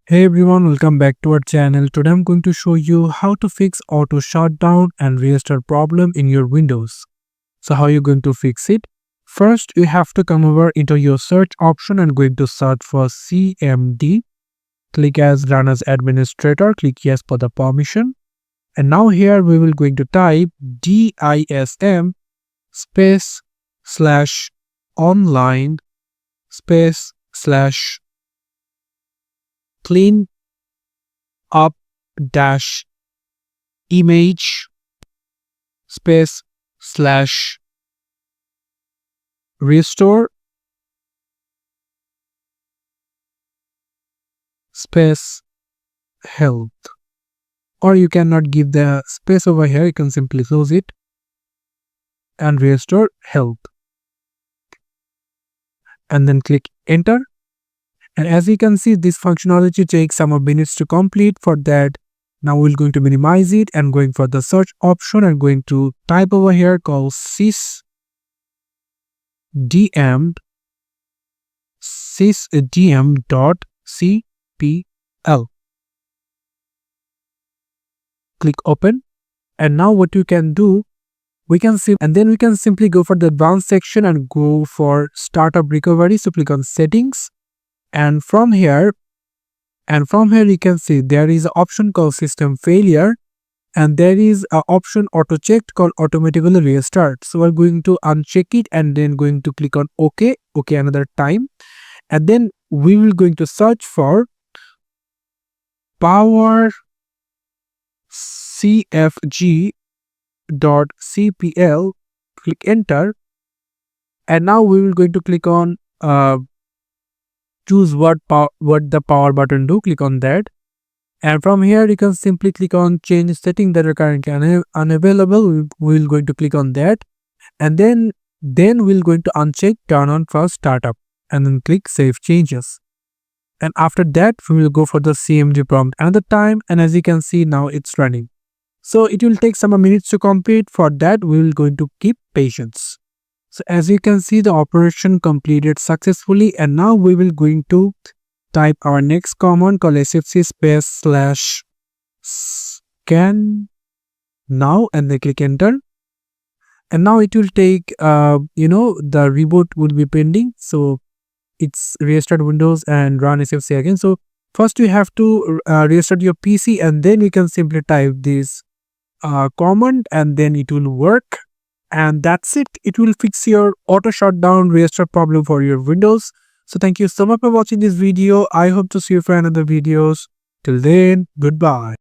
Hey everyone, welcome back to our channel. Today I'm going to show you how to fix auto shutdown and restart problem in your Windows. So how you're going to fix it? First, you have to come over into your search option and going to search for CMD. Click as run as administrator, click yes for the permission. And now here we will going to type DISM space slash online space slash clean up dash image space slash restore space health. Or you cannot give the space over here, you can simply close it and restore health and then click enter. And as you can see, this functionality takes some minutes to complete. For that, now we're going to minimize it and going for the search option and going to type over here called sysdm sysdm.cpl. Click open. And now what you can do, we can simply go for the advanced section and go for startup recovery. So click on settings. And from here you can see there is an option called system failure and there is an option auto checked called automatically restart. So we're going to uncheck it and then going to click on OK another time, and then we will going to search for power cfg.cpl, click enter, and now we will going to click on choose what the power button do, click on that. And from here you can simply click on change setting that are currently unavailable. We will going to click on that, and then we'll going to uncheck turn on for startup and then click save changes. And after that we will go for the CMD prompt another time, and as you can see now it's running. So it will take some minutes to complete. For that we will going to keep patience. So as you can see, the operation completed successfully, and now we will going to type our next command called sfc space slash scan now and then click enter. And now it will take the reboot will be pending, so it's restart Windows and run sfc again. So first you have to restart your PC, and then you can simply type this command and then it will work. And that's it. It will fix your auto shutdown restart problem for your Windows. So thank you so much for watching this video. I hope to see you for another videos. Till then, goodbye.